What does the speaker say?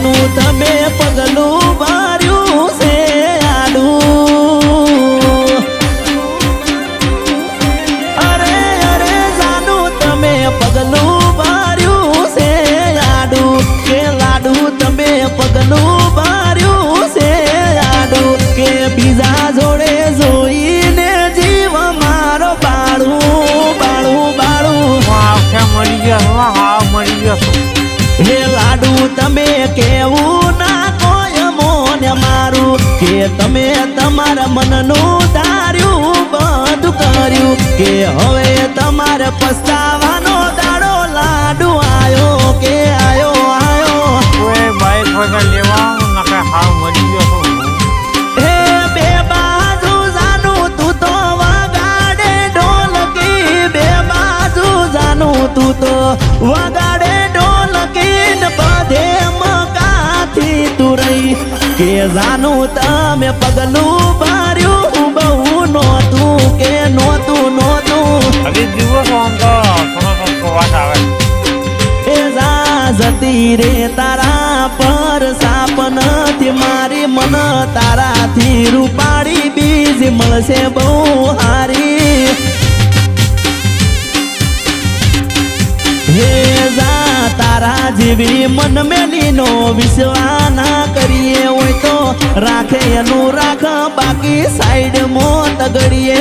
જાનું તમે પગલું ભર્યું છે આડું અરે અરે જાનું તમે પગલું ભર્યું છે આડું કે લાડુ તમે પગલું ભર્યું છે આડું કે બીજા જોડે જોઈને જીવ મારો બાળું બાળું બાળું મરી ગયો હા મરી ગયો હે લાડુ તમે કેવું ના કોઈ મોને મારું કે તમે તમારા મનનું ધાર્યું બધું કર્યું કે હવે તમારે પસ્તાવાનો દાડો લાડુ આયો કે આયો આયો કોઈ બાઈક વગર લેવા નકે હા મરી ગયો હે બે બાજુ જાનું તું તો વગાડે ઢોલકી બે બાજુ જાનું તું તો વગાડે કે જાનું તમે પગલું ભર્યું બહુ નોતું કે નોતું નોતું હવે જીવો છો આમ તો થોડો વાત આવે એ જા જતી રે તારા પર સાપ નથી મારી મન તારાથી રૂપાળી બીજ મળશે બહુ હારી હે જા તારા જેવી મન મેલીનો વિશ્વાસ ના કરીએ હોય તો રાખે એનું રાખ બાકી સાઈડ મોત ગડીએ